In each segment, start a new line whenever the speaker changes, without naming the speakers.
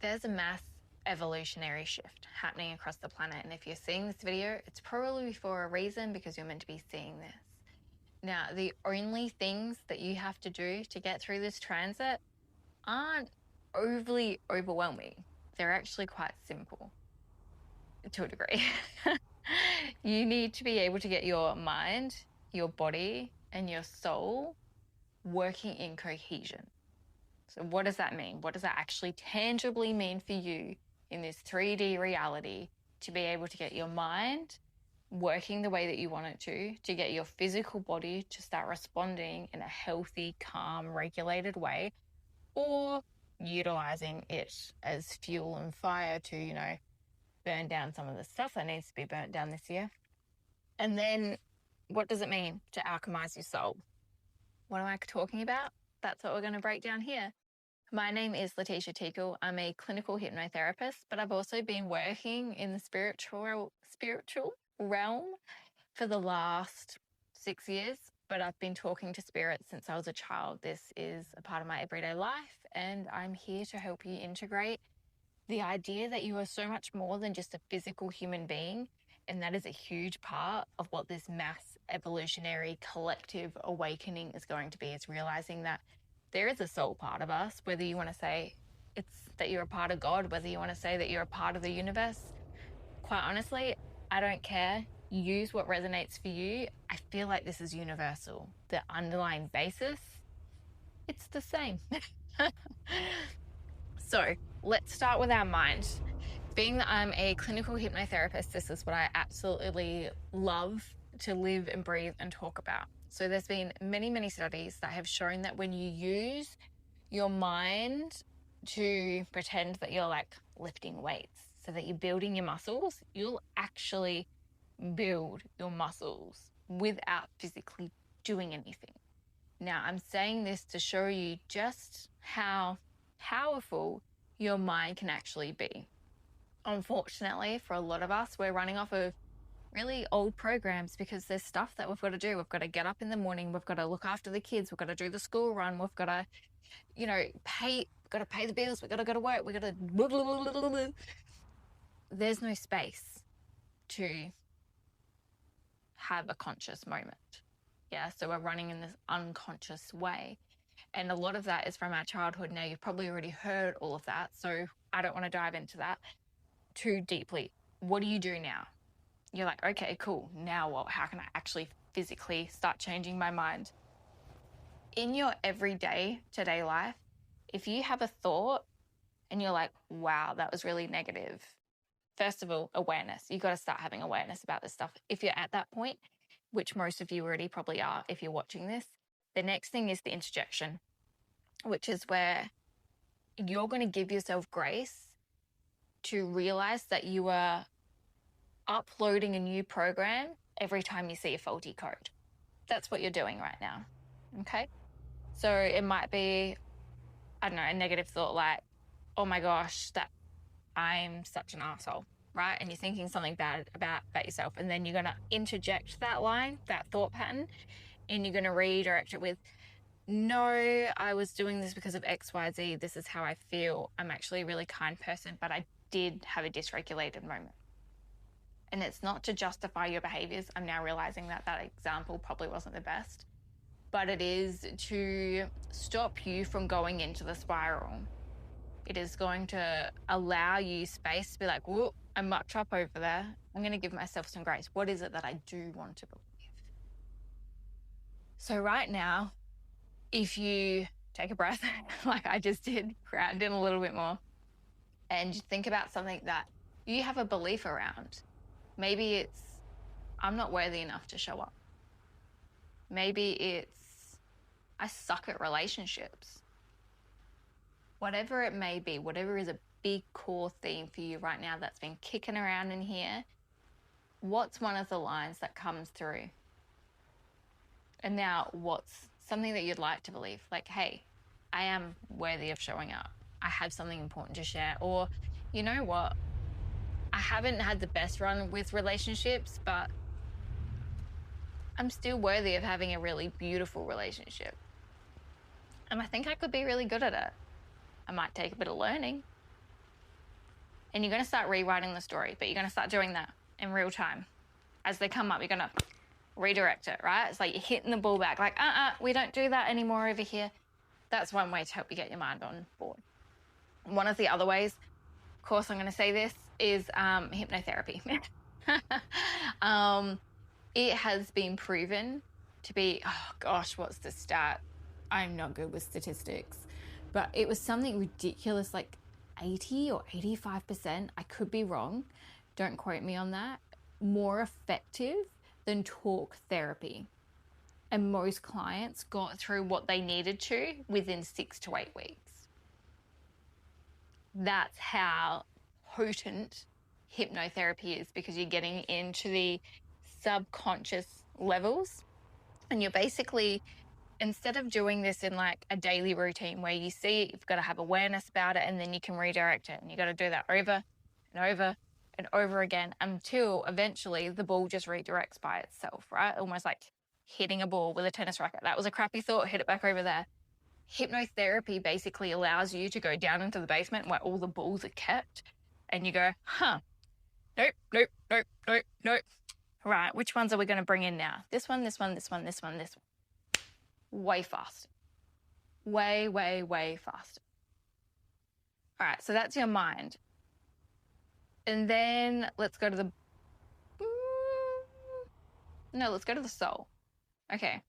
There's a mass evolutionary shift happening across the planet. And if you're seeing this video, it's probably for a reason because you're meant to be seeing this. Now, the only things that you have to do to get through this transit aren't overly overwhelming. They're actually quite simple to a degree. You need to be able to get your mind, your body, and your soul working in cohesion. So what does that mean? What does that actually tangibly mean for you in this 3D reality to be able to get your mind working the way that you want it to get your physical body to start responding in a healthy, calm, regulated way, or utilizing it as fuel and fire to, burn down some of the stuff that needs to be burnt down this year. And then what does it mean to alchemize your soul? What am I talking about? That's what we're going to break down here. My name is Letitia Teakle. I'm a clinical hypnotherapist, but I've also been working in the spiritual realm for the last 6 years, but I've been talking to spirits since I was a child. This is a part of my everyday life, and I'm here to help you integrate the idea that you are so much more than just a physical human being. And that is a huge part of what this mass evolutionary collective awakening is going to be, is realizing that there is a soul part of us, whether you want to say it's that you're a part of God, whether you want to say that you're a part of the universe. Quite honestly, I don't care. Use what resonates for you. I feel like this is universal. The underlying basis, it's the same. So let's start with our mind. Being that I'm a clinical hypnotherapist, this is what I absolutely love to live and breathe and talk about. So there's been many, many studies that have shown that when you use your mind to pretend that you're like lifting weights, so that you're building your muscles, you'll actually build your muscles without physically doing anything. Now, I'm saying this to show you just how powerful your mind can actually be. Unfortunately, for a lot of us, we're running off of really old programs because there's stuff that we've got to do. We've got to get up in the morning. We've got to look after the kids. We've got to do the school run. We've got to, pay the bills. We've got to go to work. We've got to... There's no space to have a conscious moment. Yeah, so we're running in this unconscious way. And a lot of that is from our childhood. Now, you've probably already heard all of that, so I don't want to dive into that too deeply. What do you do now? You're like, okay, cool. Now what? How can I actually physically start changing my mind? In your everyday, today life, if you have a thought and you're like, wow, that was really negative, first of all, awareness. You've got to start having awareness about this stuff. If you're at that point, which most of you already probably are if you're watching this, the next thing is the interjection, which is where you're going to give yourself grace to realize that you are uploading a new program every time you see a faulty code. That's what you're doing right now, okay? So it might be, I don't know, a negative thought like, oh my gosh, that I'm such an asshole, right? And you're thinking something bad about yourself, and then you're going to interject that line, that thought pattern, and you're going to redirect it with, no, I was doing this because of X, Y, Z. This is how I feel. I'm actually a really kind person, but I did have a dysregulated moment. And it's not to justify your behaviors. I'm now realizing that that example probably wasn't the best, but it is to stop you from going into the spiral. It is going to allow you space to be like, whoa, I'm mucked up over there. I'm going to give myself some grace. What is it that I do want to believe? So right now, if you take a breath, like I just did, ground in a little bit more, and think about something that you have a belief around. Maybe it's, I'm not worthy enough to show up. Maybe it's, I suck at relationships. Whatever it may be, whatever is a big core theme for you right now that's been kicking around in here, what's one of the lines that comes through? And now what's something that you'd like to believe? Like, hey, I am worthy of showing up. I have something important to share. Or, you know what? I haven't had the best run with relationships, but I'm still worthy of having a really beautiful relationship. And I think I could be really good at it. I might take a bit of learning, and you're going to start rewriting the story, but you're going to start doing that in real time. As they come up, you're going to redirect it, right? It's like you're hitting the ball back, like, we don't do that anymore over here. That's one way to help you get your mind on board. One of the other ways, of course, I'm going to say this, is hypnotherapy. It has been proven to be, oh gosh, what's the stat? I'm not good with statistics, but it was something ridiculous, like 80 or 85%. I could be wrong. Don't quote me on that. More effective than talk therapy. And most clients got through what they needed to within 6 to 8 weeks. That's how potent hypnotherapy is, because you're getting into the subconscious levels, and you're basically, instead of doing this in like a daily routine where you see it, you've got to have awareness about it, and then you can redirect it, and you got to do that over and over and over again until eventually the ball just redirects by itself, right? Almost like hitting a ball with a tennis racket. That was a crappy thought, hit it back over there. Hypnotherapy basically allows you to go down into the basement where all the balls are kept, and you go, nope, nope, nope, nope, nope. Right, which ones are we going to bring in now? This one, this one, this one, this one, this one. Way faster. Way, way, way faster. All right, so that's your mind. And then let's go to the... No, let's go to the soul. Okay.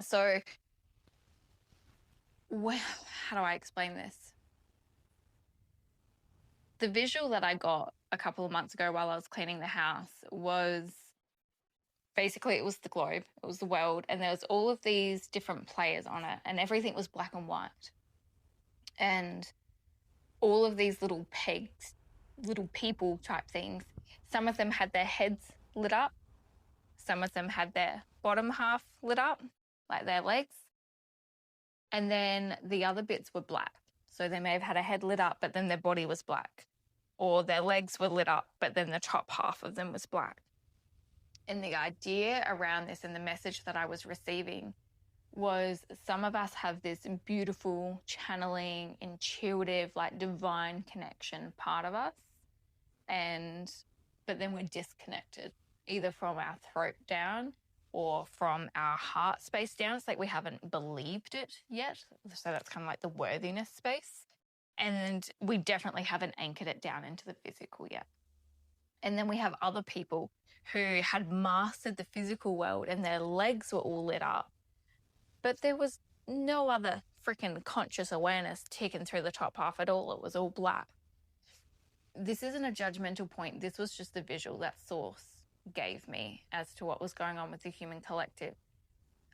So, how do I explain this? The visual that I got a couple of months ago while I was cleaning the house was basically, it was the globe, it was the world, and there was all of these different players on it, and everything was black and white. And all of these little pegs, little people type things, some of them had their heads lit up, some of them had their bottom half lit up, like their legs, and then the other bits were black. So they may have had a head lit up, but then their body was black, or their legs were lit up, but then the top half of them was black. And the idea around this and the message that I was receiving was, some of us have this beautiful channeling, intuitive, like divine connection part of us, but then we're disconnected, either from our throat down or from our heart space down. It's like we haven't believed it yet. So that's kind of like the worthiness space. And we definitely haven't anchored it down into the physical yet. And then we have other people who had mastered the physical world and their legs were all lit up, but there was no other freaking conscious awareness ticking through the top half at all. It was all black. This isn't a judgmental point. This was just the visual that source gave me as to what was going on with the human collective.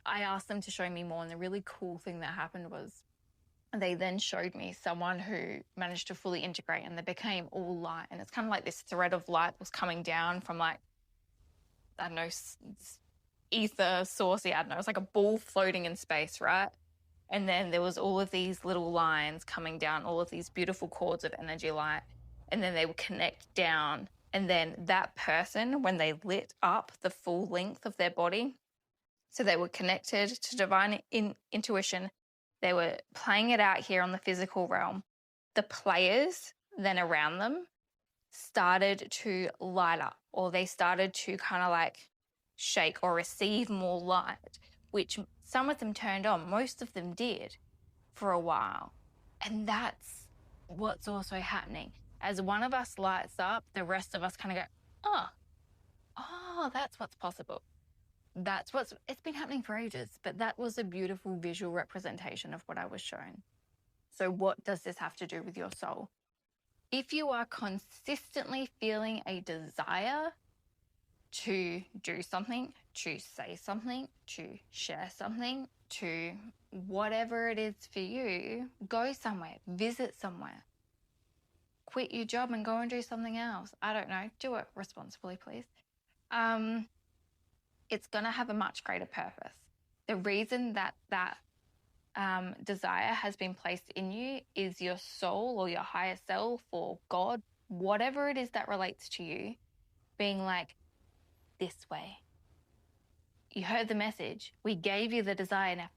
I asked them to show me more, and the really cool thing that happened was they then showed me someone who managed to fully integrate, and they became all light. And it's kind of like this thread of light was coming down from, like, I don't know, ether source. I don't know. It's like a ball floating in space, right? And then there was all of these little lines coming down, all of these beautiful cords of energy light. And then they would connect down. And then that person, when they lit up the full length of their body, so they were connected to divine intuition, they were playing it out here on the physical realm. The players then around them started to light up, or they started to kind of like shake or receive more light, which some of them turned on. Most of them did for a while. And that's what's also happening. As one of us lights up, the rest of us kind of go, oh, that's what's possible. It's been happening for ages, but that was a beautiful visual representation of what I was shown. So what does this have to do with your soul? If you are consistently feeling a desire to do something, to say something, to share something, to whatever it is for you, go somewhere, visit somewhere. Quit your job and go and do something else. I don't know. Do it responsibly, please. It's going to have a much greater purpose. The reason that desire has been placed in you is your soul or your higher self or God, whatever it is that relates to you, being like, this way. You heard the message. We gave you the desire. Now,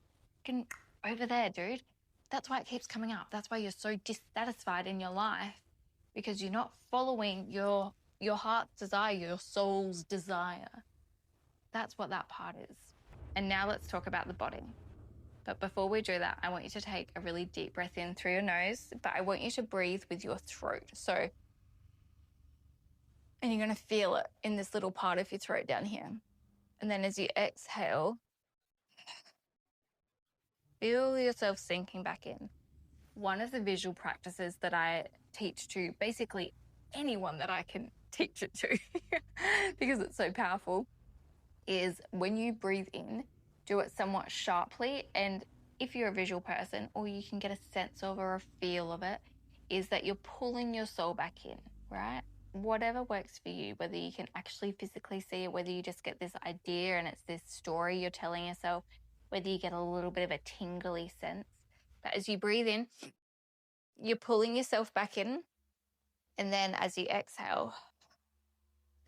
over there, dude. That's why it keeps coming up. That's why you're so dissatisfied in your life, because you're not following your heart's desire, your soul's desire. That's what that part is. And now let's talk about the body. But before we do that, I want you to take a really deep breath in through your nose, but I want you to breathe with your throat. So, and you're going to feel it in this little part of your throat down here. And then as you exhale, feel yourself sinking back in. One of the visual practices that I teach to basically anyone that I can teach it to because it's so powerful is when you breathe in, do it somewhat sharply. And if you're a visual person, or you can get a sense of or a feel of it, is that you're pulling your soul back in, right? Whatever works for you, whether you can actually physically see it, whether you just get this idea and it's this story you're telling yourself, whether you get a little bit of a tingly sense. But as you breathe in, you're pulling yourself back in. And then as you exhale,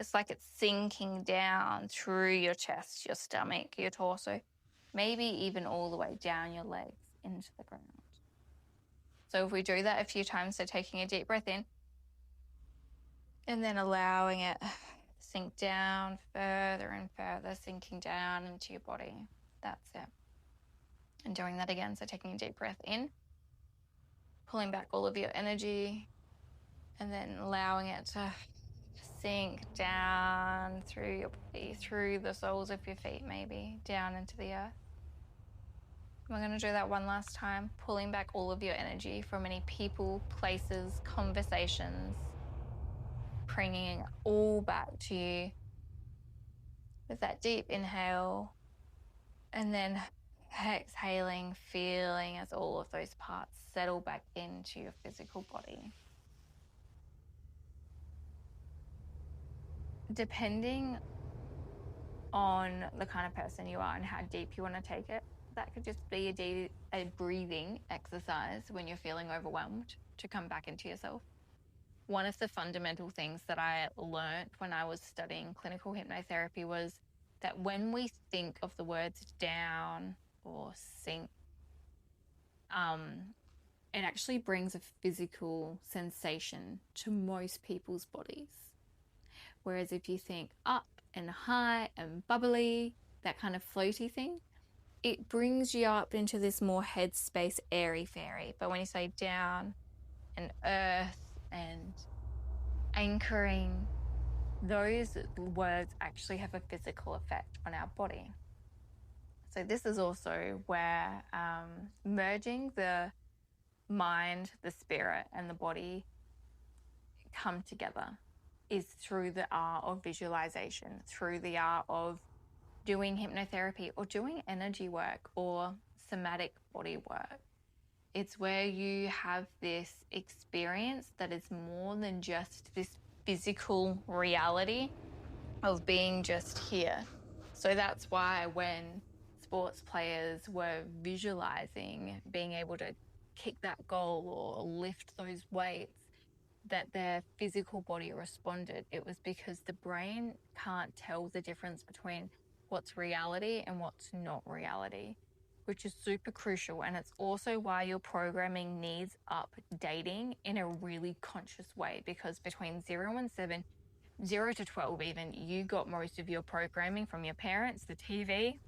it's like it's sinking down through your chest, your stomach, your torso, maybe even all the way down your legs into the ground. So if we do that a few times, so taking a deep breath in and then allowing it sink down further and further, sinking down into your body. That's it. And doing that again, so taking a deep breath in, pulling back all of your energy, and then allowing it to sink down through your body, through the soles of your feet, maybe down into the earth. We're going to do that one last time, pulling back all of your energy from any people, places, conversations, bringing it all back to you with that deep inhale, and then exhaling, feeling as all of those parts settle back into your physical body. Depending on the kind of person you are and how deep you want to take it, that could just be a breathing exercise when you're feeling overwhelmed to come back into yourself. One of the fundamental things that I learned when I was studying clinical hypnotherapy was that when we think of the words down or sink, it actually brings a physical sensation to most people's bodies. Whereas if you think up and high and bubbly, that kind of floaty thing, it brings you up into this more headspace, airy-fairy. But when you say down and earth and anchoring, those words actually have a physical effect on our body. So this is also where merging the mind, the spirit, and the body come together is through the art of visualization, through the art of doing hypnotherapy or doing energy work or somatic body work. It's where you have this experience that is more than just this physical reality of being just here. So that's why when sports players were visualizing being able to kick that goal or lift those weights, that their physical body responded. It was because the brain can't tell the difference between what's reality and what's not reality, which is super crucial. And it's also why your programming needs updating in a really conscious way, because between 0 and 7, 0 to 12 even, you got most of your programming from your parents, the TV,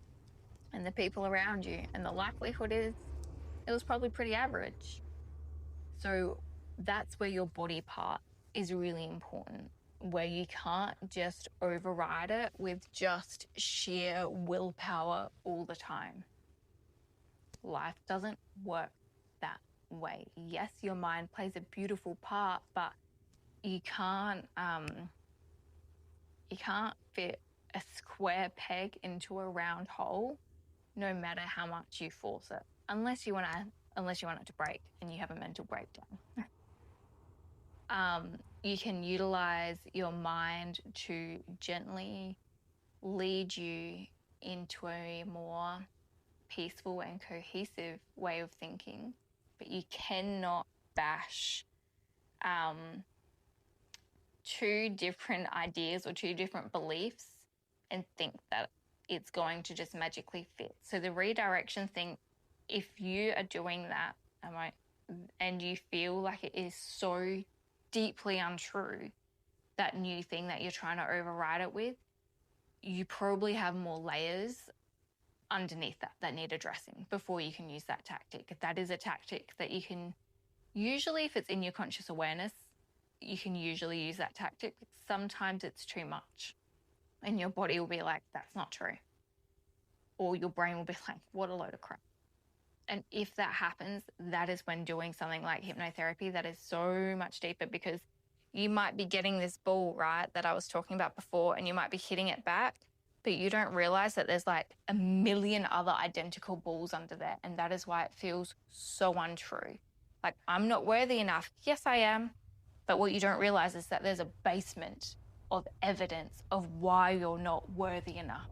and the people around you. And the likelihood is it was probably pretty average. So that's where your body part is really important, where you can't just override it with just sheer willpower all the time. Life doesn't work that way. Yes, your mind plays a beautiful part, but you can't fit a square peg into a round hole, no matter how much you force it, unless you want it to break and you have a mental breakdown. You can utilize your mind to gently lead you into a more peaceful and cohesive way of thinking, but you cannot bash two different ideas or two different beliefs and think that it's going to just magically fit. So the redirection thing, if you are doing that and you feel like it is so deeply untrue, that new thing that you're trying to override it with, you probably have more layers underneath that need addressing before you can use that tactic. That is a tactic that you can usually, if it's in your conscious awareness, you can usually use that tactic. Sometimes it's too much and your body will be like, that's not true. Or your brain will be like, what a load of crap. And if that happens, that is when doing something like hypnotherapy that is so much deeper, because you might be getting this ball, right, that I was talking about before, and you might be hitting it back, but you don't realize that there's like a million other identical balls under there. And that is why it feels so untrue. Like, I'm not worthy enough. Yes, I am. But what you don't realize is that there's a basement of evidence of why you're not worthy enough.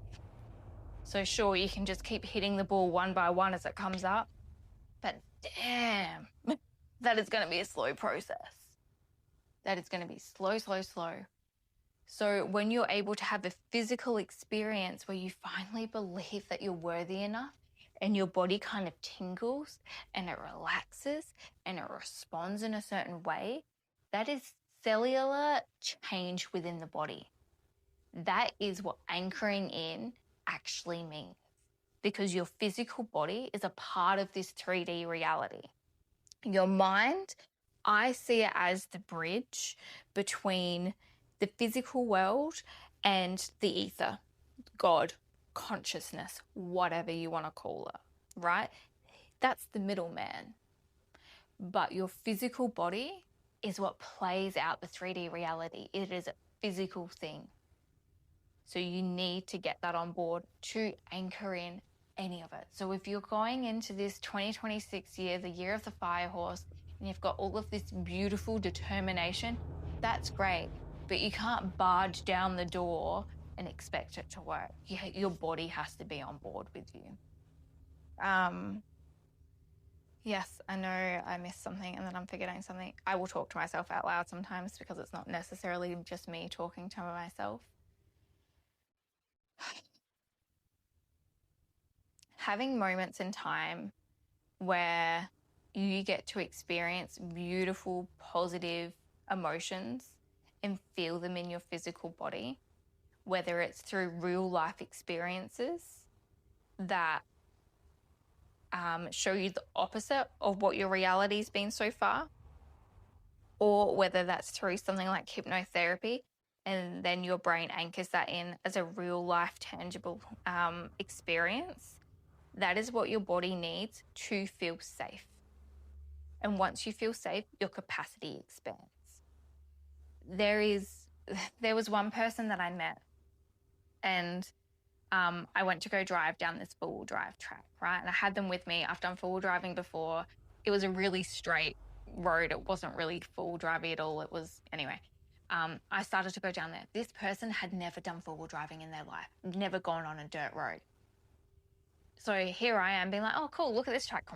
So sure, you can just keep hitting the ball one by one as it comes up, but damn, that is going to be a slow process. That is going to be slow, slow, slow. So when you're able to have a physical experience where you finally believe that you're worthy enough and your body kind of tingles and it relaxes and it responds in a certain way, that is cellular change within the body. That is what anchoring in actually means, because your physical body is a part of this 3D reality. Your mind, I see it as the bridge between the physical world and the ether, God, consciousness, whatever you want to call it, right? That's the middleman. But your physical body is what plays out the 3D reality. It is a physical thing. So you need to get that on board to anchor in any of it. So if you're going into this 2026 year, the year of the fire horse, and you've got all of this beautiful determination, that's great. But you can't barge down the door and expect it to work. Your body has to be on board with you. Yes, I know I missed something and then I'm forgetting something. I will talk to myself out loud sometimes because it's not necessarily just me talking to myself. Having moments in time where you get to experience beautiful, positive emotions and feel them in your physical body, whether it's through real life experiences that show you the opposite of what your reality's been so far, or whether that's through something like hypnotherapy, and then your brain anchors that in as a real life tangible experience. That is what your body needs to feel safe. And once you feel safe, your capacity expands. There was one person that I met, and I went to go drive down this four-wheel drive track, right? And I had them with me. I've done four-wheel driving before. It was a really straight road. It wasn't really four-wheel driving at all. It was, anyway. I started to go down there. This person had never done four-wheel driving in their life, never gone on a dirt road. So here I am being like, oh, cool, look at this track.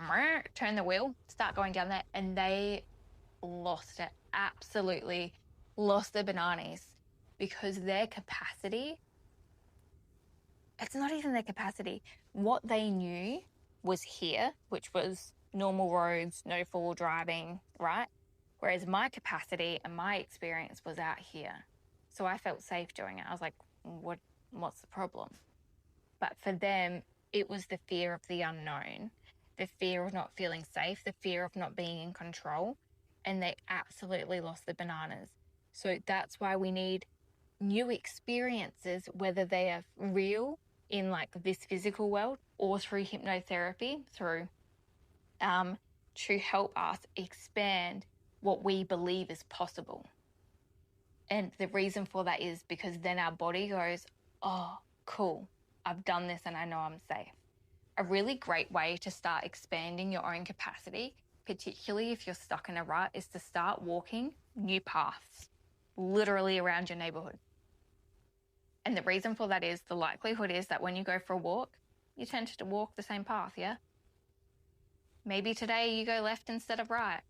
Turn the wheel, start going down there. And they lost it, absolutely lost their bananas, because their capacity, it's not even their capacity. What they knew was here, which was normal roads, no four-wheel driving, right? Whereas my capacity and my experience was out here. So I felt safe doing it. I was like, what's the problem? But for them, it was the fear of the unknown, the fear of not feeling safe, the fear of not being in control, and they absolutely lost their bananas. So that's why we need new experiences, whether they are real in like this physical world or through hypnotherapy, to help us expand what we believe is possible. And the reason for that is because then our body goes, oh, cool, I've done this and I know I'm safe. A really great way to start expanding your own capacity, particularly if you're stuck in a rut, is to start walking new paths, literally around your neighborhood. And the reason for that is the likelihood is that when you go for a walk, you tend to walk the same path, yeah? Maybe today you go left instead of right,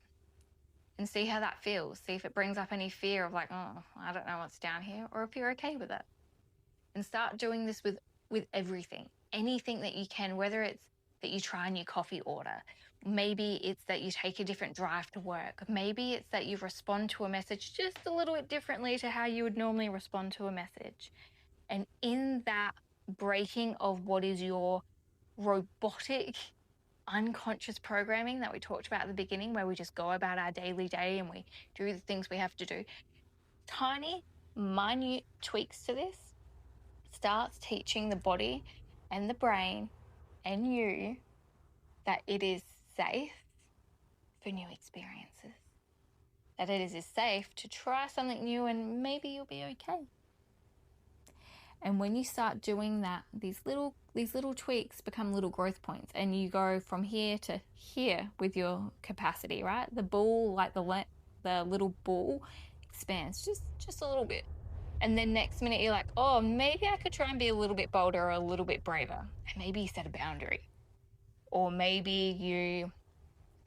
and see how that feels. See if it brings up any fear of like, oh, I don't know what's down here, or if you're okay with it. And start doing this with everything, anything that you can, whether it's that you try a new coffee order, Maybe it's that you take a different drive to work. Maybe it's that you respond to a message just a little bit differently to how you would normally respond to a message. And in that breaking of what is your robotic, unconscious programming that we talked about at the beginning, where we just go about our daily day and we do the things we have to do, tiny, minute tweaks to this starts teaching the body and the brain and you that it is safe for new experiences, that it is safe to try something new and maybe you'll be okay. And when you start doing that, these little tweaks become little growth points, and you go from here to here with your capacity, right? The ball, like the little ball, expands just a little bit. And then next minute you're like, oh, maybe I could try and be a little bit bolder or a little bit braver. And maybe you set a boundary. Or maybe you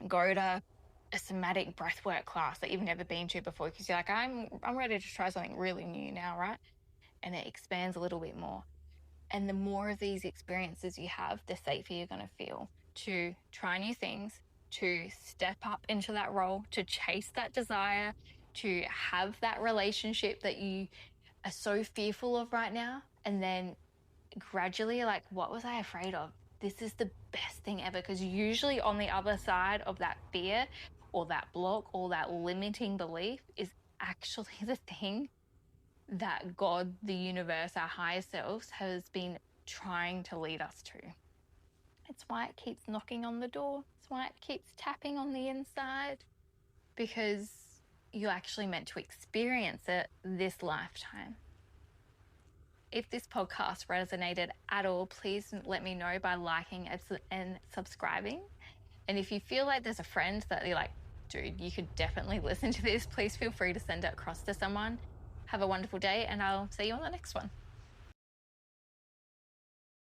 go to a somatic breathwork class that you've never been to before because you're like, I'm ready to try something really new now, right? And it expands a little bit more. And the more of these experiences you have, the safer you're going to feel to try new things, to step up into that role, to chase that desire, to have that relationship that you are so fearful of right now. And then gradually, like, what was I afraid of? This is the best thing ever. Because usually on the other side of that fear or that block or that limiting belief is actually the thing that God, the universe, our higher selves has been trying to lead us to. It's why it keeps knocking on the door. It's why it keeps tapping on the inside, because you're actually meant to experience it this lifetime. If this podcast resonated at all, please let me know by liking and subscribing. And if you feel like there's a friend that you're like, dude, you could definitely listen to this, please feel free to send it across to someone. Have a wonderful day, and I'll see you on the next one.